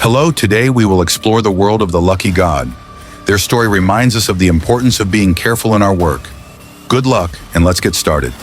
Hello, today we will explore the world of the lucky god. Their story reminds us of the importance of being careful in our work. Good luck, and let's get started.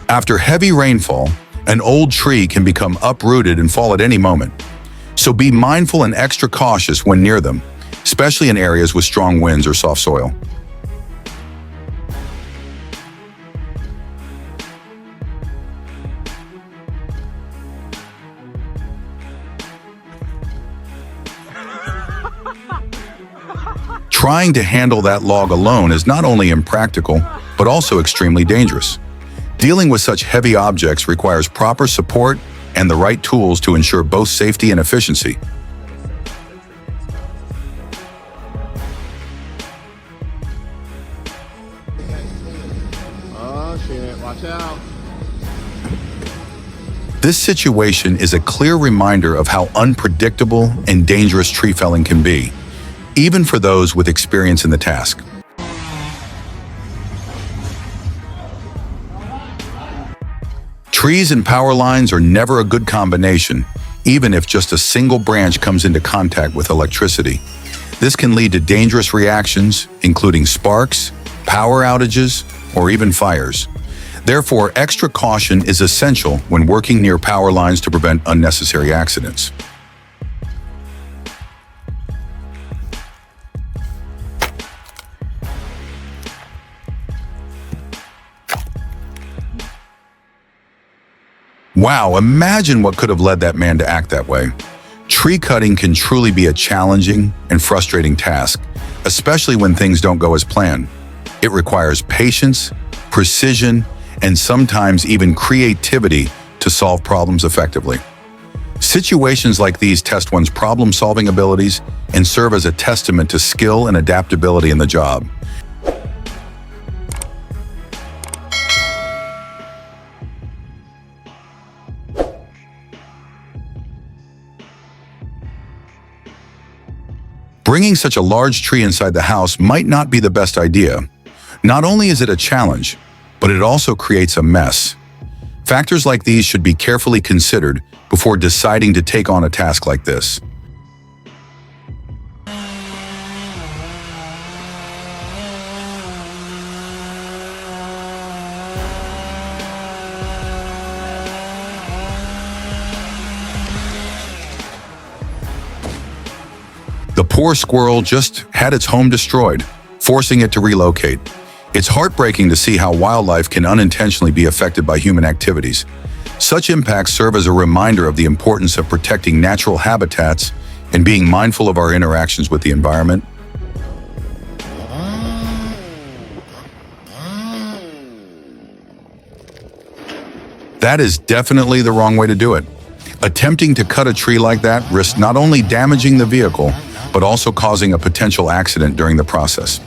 After heavy rainfall, an old tree can become uprooted and fall at any moment. So be mindful and extra cautious when near them, especially in areas with strong winds or soft soil. Trying to handle that log alone is not only impractical, but also extremely dangerous. Dealing with such heavy objects requires proper support and the right tools to ensure both safety and efficiency. Oh shit, watch out. This situation is a clear reminder of how unpredictable and dangerous tree felling can be, even for those with experience in the task. Trees and power lines are never a good combination, even if just a single branch comes into contact with electricity. This can lead to dangerous reactions, including sparks, power outages, or even fires. Therefore, extra caution is essential when working near power lines to prevent unnecessary accidents. Wow, imagine what could have led that man to act that way. Tree cutting can truly be a challenging and frustrating task, especially when things don't go as planned. It requires patience, precision, and sometimes even creativity to solve problems effectively. Situations like these test one's problem-solving abilities and serve as a testament to skill and adaptability in the job. Bringing such a large tree inside the house might not be the best idea. Not only is it a challenge, but it also creates a mess. Factors like these should be carefully considered before deciding to take on a task like this. The poor squirrel just had its home destroyed, forcing it to relocate. It's heartbreaking to see how wildlife can unintentionally be affected by human activities. Such impacts serve as a reminder of the importance of protecting natural habitats and being mindful of our interactions with the environment. That is definitely the wrong way to do it. Attempting to cut a tree like that risks not only damaging the vehicle, but also causing a potential accident during the process.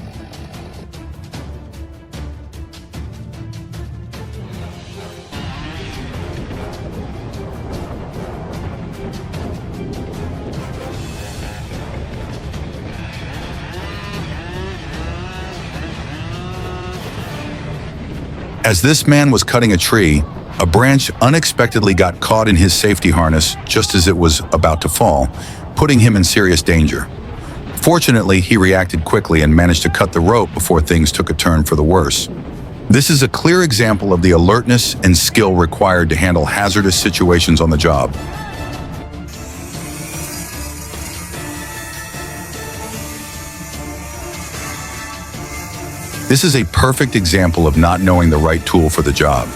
As this man was cutting a tree, a branch unexpectedly got caught in his safety harness just as it was about to fall, putting him in serious danger. Fortunately, he reacted quickly and managed to cut the rope before things took a turn for the worse. This is a clear example of the alertness and skill required to handle hazardous situations on the job. This is a perfect example of not knowing the right tool for the job.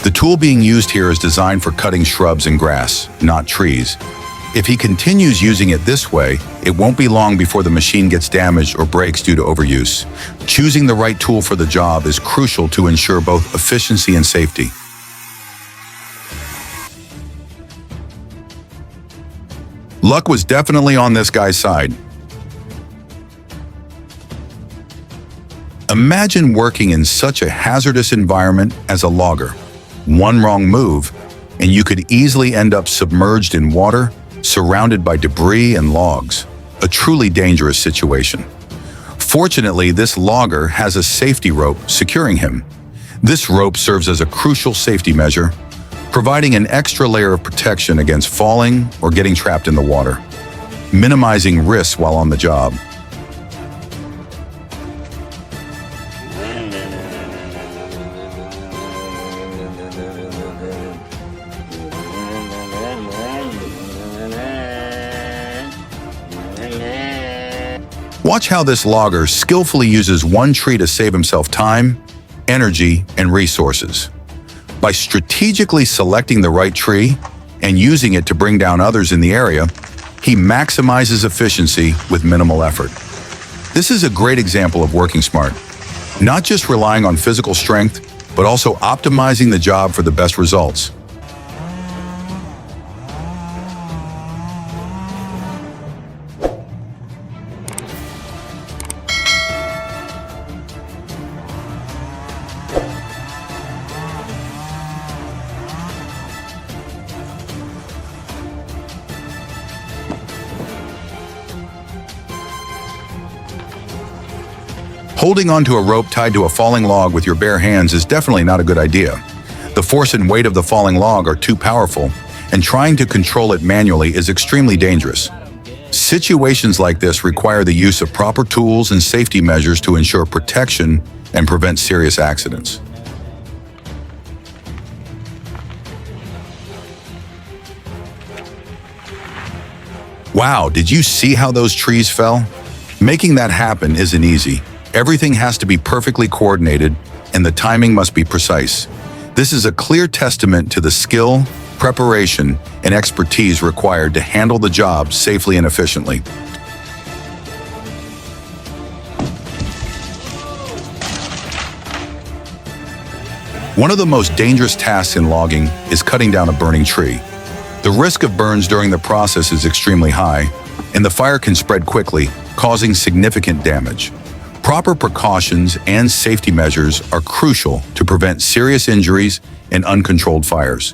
The tool being used here is designed for cutting shrubs and grass, not trees. If he continues using it this way, it won't be long before the machine gets damaged or breaks due to overuse. Choosing the right tool for the job is crucial to ensure both efficiency and safety. Luck was definitely on this guy's side. Imagine working in such a hazardous environment as a logger. One wrong move, and you could easily end up submerged in water, surrounded by debris and logs. A truly dangerous situation. Fortunately, this logger has a safety rope securing him. This rope serves as a crucial safety measure, providing an extra layer of protection against falling or getting trapped in the water, minimizing risks while on the job. Watch how this logger skillfully uses one tree to save himself time, energy, and resources. By strategically selecting the right tree and using it to bring down others in the area, he maximizes efficiency with minimal effort. This is a great example of working smart, not just relying on physical strength, but also optimizing the job for the best results. Holding onto a rope tied to a falling log with your bare hands is definitely not a good idea. The force and weight of the falling log are too powerful, and trying to control it manually is extremely dangerous. Situations like this require the use of proper tools and safety measures to ensure protection and prevent serious accidents. Wow, did you see how those trees fell? Making that happen isn't easy. Everything has to be perfectly coordinated, and the timing must be precise. This is a clear testament to the skill, preparation, and expertise required to handle the job safely and efficiently. One of the most dangerous tasks in logging is cutting down a burning tree. The risk of burns during the process is extremely high, and the fire can spread quickly, causing significant damage. Proper precautions and safety measures are crucial to prevent serious injuries and uncontrolled fires.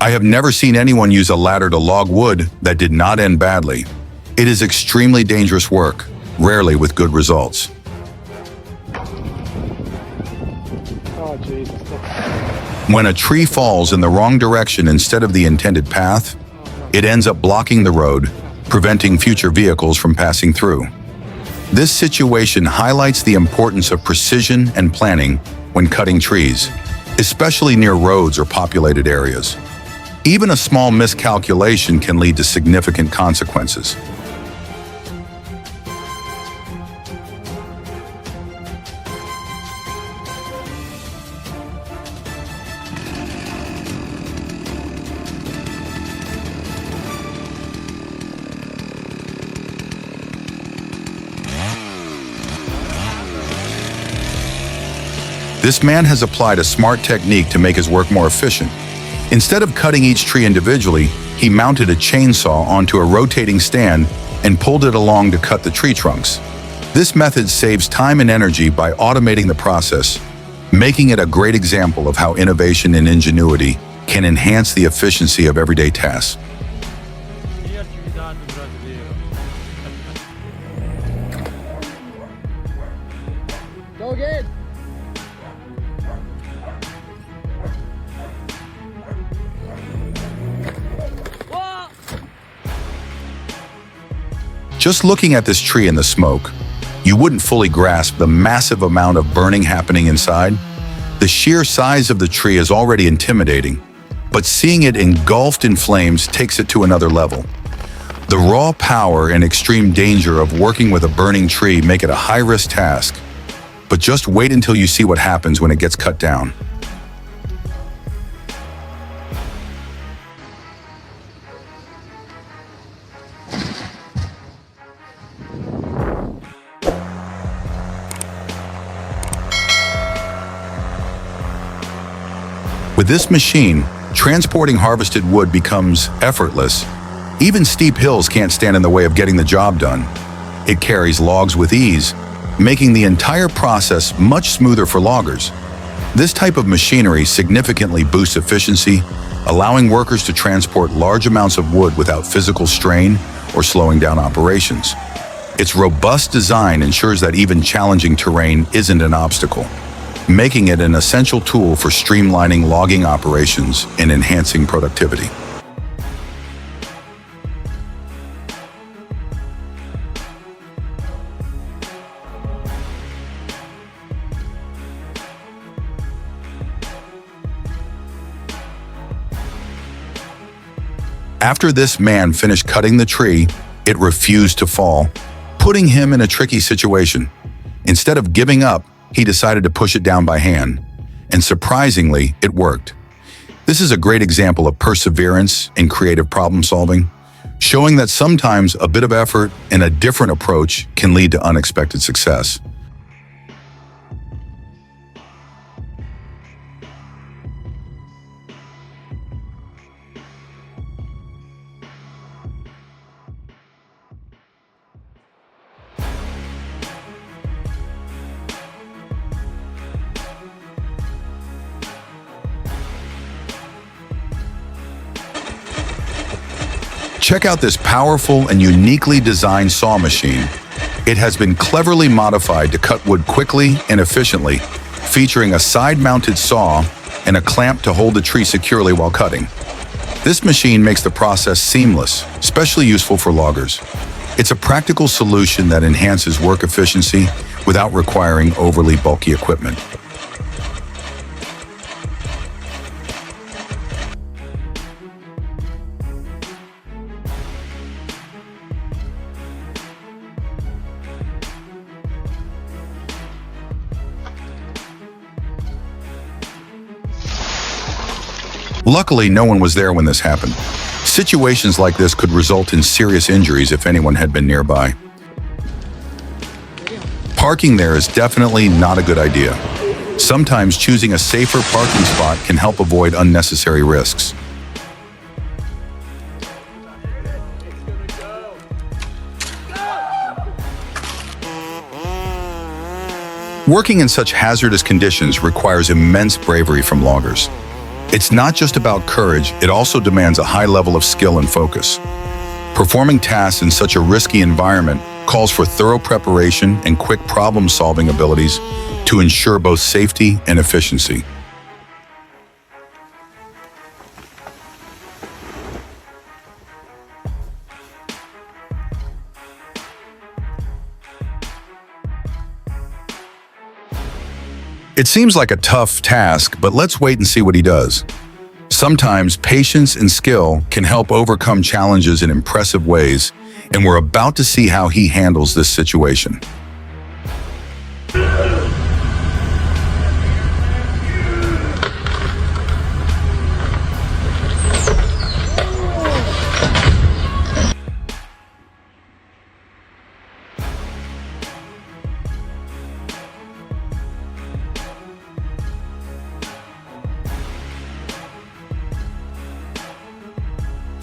I have never seen anyone use a ladder to log wood that did not end badly. It is extremely dangerous work, rarely with good results. Oh, Jesus. When a tree falls in the wrong direction instead of the intended path, it ends up blocking the road, preventing future vehicles from passing through. This situation highlights the importance of precision and planning when cutting trees, especially near roads or populated areas. Even a small miscalculation can lead to significant consequences. This man has applied a smart technique to make his work more efficient. Instead of cutting each tree individually, he mounted a chainsaw onto a rotating stand and pulled it along to cut the tree trunks. This method saves time and energy by automating the process, making it a great example of how innovation and ingenuity can enhance the efficiency of everyday tasks. Go again. Just looking at this tree in the smoke, you wouldn't fully grasp the massive amount of burning happening inside. The sheer size of the tree is already intimidating, but seeing it engulfed in flames takes it to another level. The raw power and extreme danger of working with a burning tree make it a high-risk task, but just wait until you see what happens when it gets cut down. With this machine, transporting harvested wood becomes effortless. Even steep hills can't stand in the way of getting the job done. It carries logs with ease, making the entire process much smoother for loggers. This type of machinery significantly boosts efficiency, allowing workers to transport large amounts of wood without physical strain or slowing down operations. Its robust design ensures that even challenging terrain isn't an obstacle, making it an essential tool for streamlining logging operations and enhancing productivity. After this man finished cutting the tree, it refused to fall, putting him in a tricky situation. Instead of giving up, he decided to push it down by hand. And surprisingly, it worked. This is a great example of perseverance and creative problem solving, showing that sometimes a bit of effort and a different approach can lead to unexpected success. Check out this powerful and uniquely designed saw machine. It has been cleverly modified to cut wood quickly and efficiently, featuring a side-mounted saw and a clamp to hold the tree securely while cutting. This machine makes the process seamless, especially useful for loggers. It's a practical solution that enhances work efficiency without requiring overly bulky equipment. Luckily, no one was there when this happened. Situations like this could result in serious injuries if anyone had been nearby. Parking there is definitely not a good idea. Sometimes choosing a safer parking spot can help avoid unnecessary risks. Working in such hazardous conditions requires immense bravery from loggers. It's not just about courage, it also demands a high level of skill and focus. Performing tasks in such a risky environment calls for thorough preparation and quick problem-solving abilities to ensure both safety and efficiency. It seems like a tough task, but let's wait and see what he does. Sometimes patience and skill can help overcome challenges in impressive ways, and we're about to see how he handles this situation.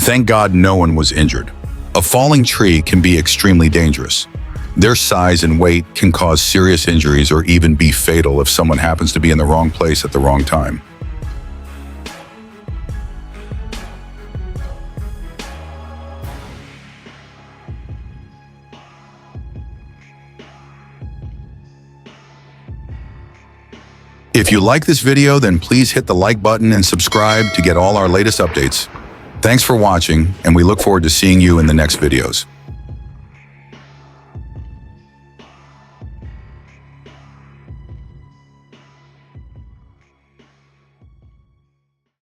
Thank God no one was injured. A falling tree can be extremely dangerous. Their size and weight can cause serious injuries or even be fatal if someone happens to be in the wrong place at the wrong time. If you like this video, then please hit the like button and subscribe to get all our latest updates. Thanks for watching, and we look forward to seeing you in the next videos.